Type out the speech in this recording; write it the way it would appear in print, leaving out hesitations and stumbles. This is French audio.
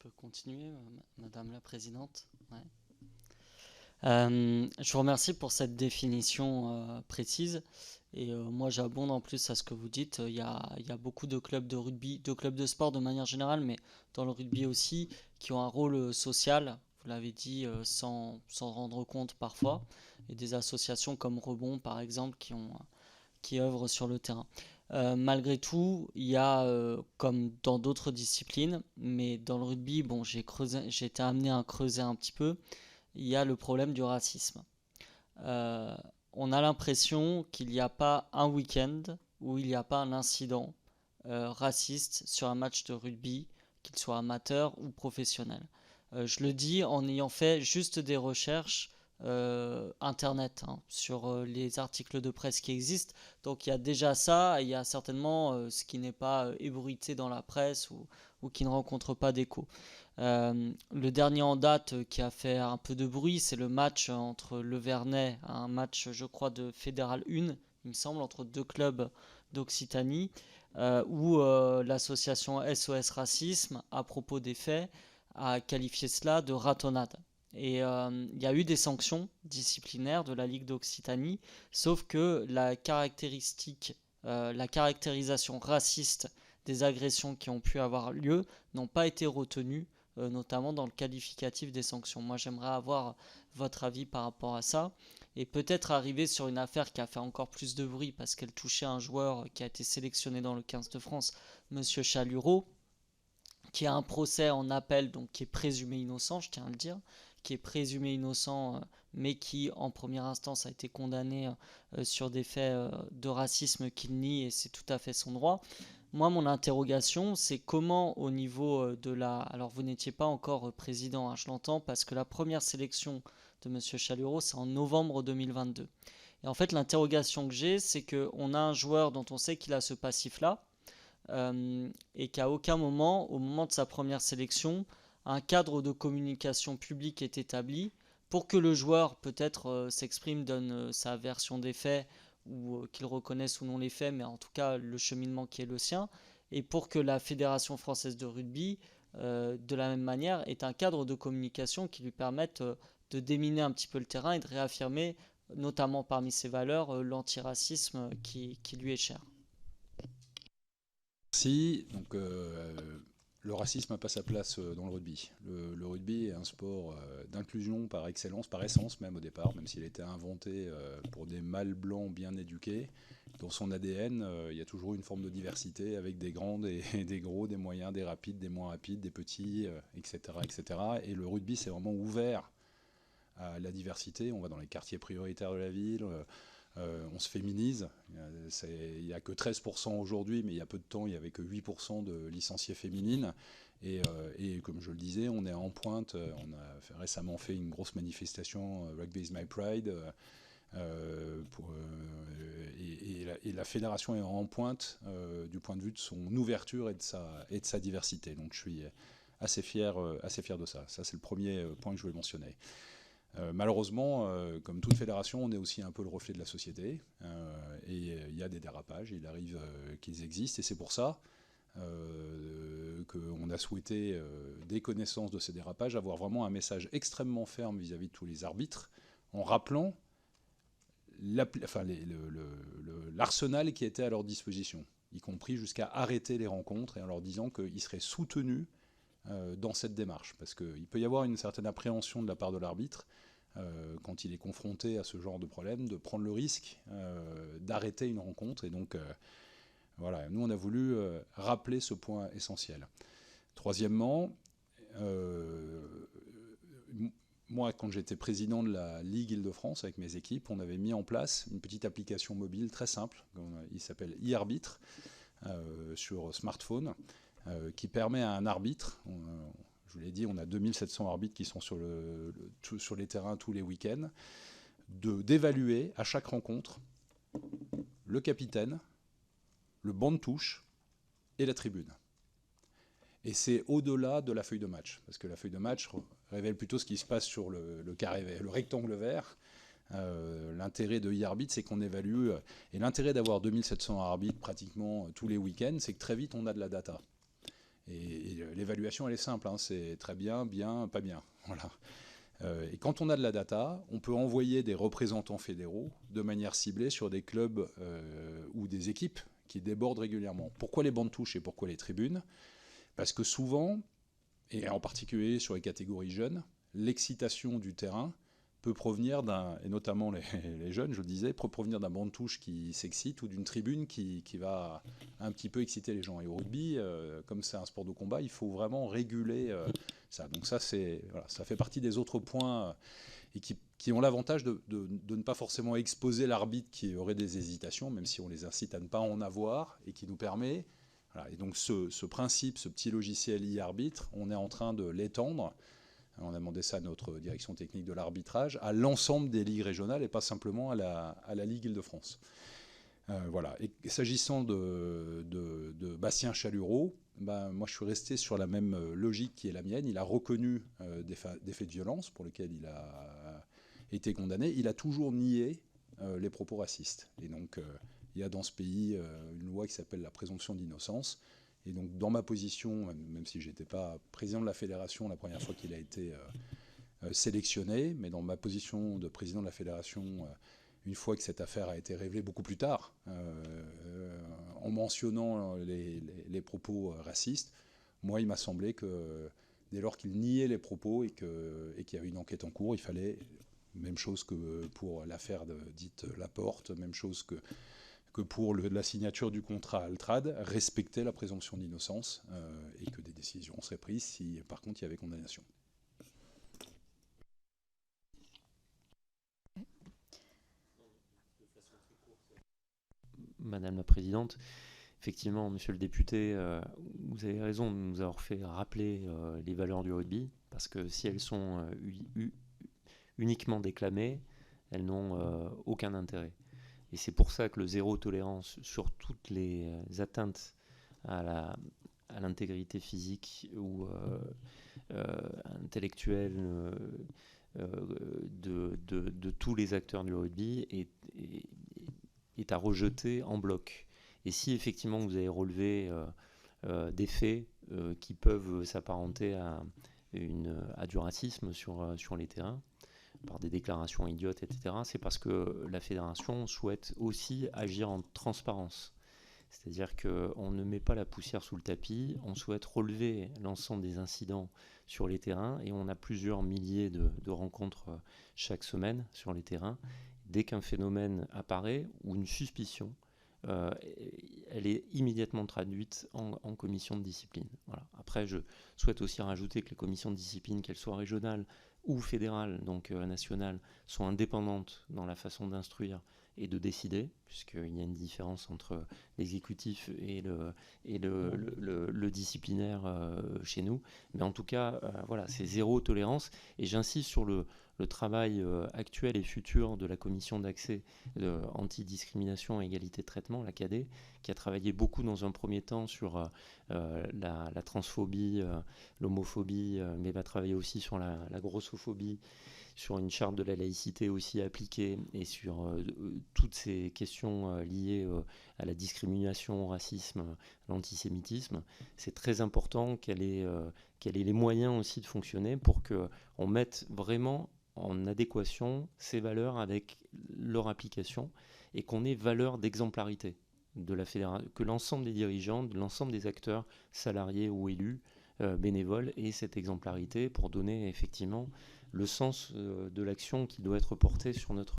peux continuer, Madame la Présidente. Ouais. Je vous remercie pour cette définition précise. Et moi, j'abonde en plus à ce que vous dites. Il y a beaucoup de clubs de rugby, de clubs de sport de manière générale, mais dans le rugby aussi, qui ont un rôle social, vous l'avez dit, sans rendre compte parfois. Et des associations comme Rebond, par exemple, qui œuvrent sur le terrain. Malgré tout, il y a, comme dans d'autres disciplines, mais dans le rugby, bon, j'ai été amené à creuser un petit peu, il y a le problème du racisme. Euh, on a l'impression qu'il n'y a pas un week-end où il n'y a pas un incident raciste sur un match de rugby, qu'il soit amateur ou professionnel. Je le dis en ayant fait juste des recherches internet hein, sur les articles de presse qui existent. Donc il y a déjà ça, et il y a certainement ce qui n'est pas ébruité dans la presse ou qui ne rencontre pas d'écho. Le dernier en date qui a fait un peu de bruit, c'est le match entre Le Vernet, un match je crois de Fédéral 1, il me semble, entre deux clubs d'Occitanie, où l'association SOS Racisme, à propos des faits, a qualifié cela de ratonnade. Et il y a eu des sanctions disciplinaires de la Ligue d'Occitanie, sauf que la caractérisation raciste des agressions qui ont pu avoir lieu n'ont pas été retenues, notamment dans le qualificatif des sanctions. Moi, j'aimerais avoir votre avis par rapport à ça, et peut-être arriver sur une affaire qui a fait encore plus de bruit parce qu'elle touchait un joueur qui a été sélectionné dans le 15 de France, Monsieur Chalureau, qui a un procès en appel, donc qui est présumé innocent, je tiens à le dire, qui est présumé innocent, mais qui en première instance a été condamné sur des faits de racisme qu'il nie, et c'est tout à fait son droit. Moi, mon interrogation, c'est comment au niveau de la... Alors, vous n'étiez pas encore président, hein, je l'entends, parce que la première sélection de Monsieur Chalureau, c'est en novembre 2022. Et en fait, l'interrogation que j'ai, c'est qu'on a un joueur dont on sait qu'il a ce passif-là, et qu'à aucun moment, au moment de sa première sélection, un cadre de communication publique est établi pour que le joueur peut-être s'exprime, donne sa version des faits ou qu'il reconnaisse ou non les faits, mais en tout cas le cheminement qui est le sien, et pour que la Fédération française de rugby, de la même manière, ait un cadre de communication qui lui permette de déminer un petit peu le terrain et de réaffirmer, notamment parmi ses valeurs, l'antiracisme qui lui est cher. Si, donc le racisme n'a pas sa place dans le rugby. Le rugby est un sport d'inclusion par excellence, par essence même au départ, même s'il a été inventé pour des mâles blancs bien éduqués. Dans son ADN, il y a toujours eu une forme de diversité avec des grands, des gros, des moyens, des rapides, des moins rapides, des petits, etc., etc. Et le rugby s'est vraiment ouvert à la diversité. On va dans les quartiers prioritaires de la ville. On se féminise. Il n'y a que 13% aujourd'hui, mais il y a peu de temps, il n'y avait que 8% de licenciées féminines. Et comme je le disais, on est en pointe. On a récemment fait une grosse manifestation, Rugby is my pride. Et la fédération est en pointe du point de vue de son ouverture et de sa diversité. Donc je suis assez fier de ça. Ça, c'est le premier point que je voulais mentionner. Malheureusement, comme toute fédération, on est aussi un peu le reflet de la société. Et il y a des dérapages, il arrive qu'ils existent. Et c'est pour ça qu'on a souhaité, dès connaissance de ces dérapages, avoir vraiment un message extrêmement ferme vis-à-vis de tous les arbitres, en rappelant l'arsenal qui était à leur disposition, y compris jusqu'à arrêter les rencontres et en leur disant qu'ils seraient soutenus dans cette démarche. Parce qu'il peut y avoir une certaine appréhension de la part de l'arbitre quand il est confronté à ce genre de problème, de prendre le risque d'arrêter une rencontre. Et donc, voilà, nous, on a voulu rappeler ce point essentiel. Troisièmement, moi, quand j'étais président de la Ligue Île-de-France avec mes équipes, on avait mis en place une petite application mobile très simple, il s'appelle e-arbitre, sur smartphone, qui permet à un arbitre, je vous l'ai dit, on a 2700 arbitres qui sont sur les terrains tous les week-ends, d'évaluer à chaque rencontre le capitaine, le banc de touche et la tribune. Et c'est au-delà de la feuille de match, parce que la feuille de match révèle plutôt ce qui se passe sur le carré, le rectangle vert. L'intérêt de e-arbitre, c'est qu'on évalue, et l'intérêt d'avoir 2700 arbitres pratiquement tous les week-ends, c'est que très vite on a de la data. Et l'évaluation, elle est simple, hein, c'est très bien, bien, pas bien. Voilà. Et quand on a de la data, on peut envoyer des représentants fédéraux de manière ciblée sur des clubs ou des équipes qui débordent régulièrement. Pourquoi les bancs de touche et pourquoi les tribunes? Parce que souvent, et en particulier sur les catégories jeunes, l'excitation du terrain peut provenir et notamment les jeunes, je le disais, peut provenir d'un banc de touche qui s'excite ou d'une tribune qui va un petit peu exciter les gens. Et au rugby, comme c'est un sport de combat, il faut vraiment réguler ça. Donc ça, voilà, ça fait partie des autres points et qui ont l'avantage de ne pas forcément exposer l'arbitre qui aurait des hésitations, même si on les incite à ne pas en avoir, et qui nous permet... Voilà. Et donc ce principe, ce petit logiciel e-arbitre, on est en train de l'étendre. On a demandé ça à notre direction technique de l'arbitrage, à l'ensemble des ligues régionales et pas simplement à la Ligue Île-de-France. Voilà. Et s'agissant de Bastien Chalureau, moi je suis resté sur la même logique qui est la mienne. Il a reconnu des faits de violence pour lesquels il a été condamné. Il a toujours nié les propos racistes. Et donc il y a dans ce pays une loi qui s'appelle la présomption d'innocence. Et donc, dans ma position, même si je n'étais pas président de la fédération la première fois qu'il a été sélectionné, mais dans ma position de président de la fédération, une fois que cette affaire a été révélée beaucoup plus tard, en mentionnant les propos racistes, moi, il m'a semblé que dès lors qu'il niait les propos et qu'il y avait une enquête en cours, il fallait, même chose que pour l'affaire dite Laporte, même chose que pour la signature du contrat Altrad, respecter la présomption d'innocence et que des décisions seraient prises si, par contre, il y avait condamnation. Madame la Présidente, effectivement, Monsieur le député, vous avez raison de nous avoir fait rappeler les valeurs du rugby, parce que si elles sont uniquement déclamées, elles n'ont aucun intérêt. Et c'est pour ça que le zéro tolérance sur toutes les atteintes à l'intégrité physique ou intellectuelle de tous les acteurs du rugby est à rejeter en bloc. Et si effectivement vous avez relevé des faits qui peuvent s'apparenter à du racisme sur les terrains, par des déclarations idiotes, etc., c'est parce que la fédération souhaite aussi agir en transparence. C'est-à-dire qu'on ne met pas la poussière sous le tapis, on souhaite relever l'ensemble des incidents sur les terrains, et on a plusieurs milliers de rencontres chaque semaine sur les terrains. Dès qu'un phénomène apparaît, ou une suspicion, elle est immédiatement traduite en commission de discipline. Voilà. Après, je souhaite aussi rajouter que les commissions de discipline, qu'elles soient régionales ou fédérales, donc nationales, sont indépendantes dans la façon d'instruire et de décider, puisqu'il y a une différence entre l'exécutif et le disciplinaire chez nous. Mais en tout cas, voilà, c'est zéro tolérance. Et j'insiste sur le travail actuel et futur de la commission d'accès anti-discrimination et égalité de traitement, la CADE, qui a travaillé beaucoup dans un premier temps sur la transphobie, l'homophobie, mais va travailler aussi sur la grossophobie, sur une charte de la laïcité aussi appliquée et sur toutes ces questions liées à la discrimination, au racisme, à l'antisémitisme. C'est très important qu'elle ait les moyens aussi de fonctionner pour qu'on mette vraiment en adéquation ces valeurs avec leur application et qu'on ait valeur d'exemplarité de la fédération, que l'ensemble des dirigeants, de l'ensemble des acteurs salariés ou élus, bénévoles, aient cette exemplarité pour donner effectivement le sens de l'action qui doit être portée sur notre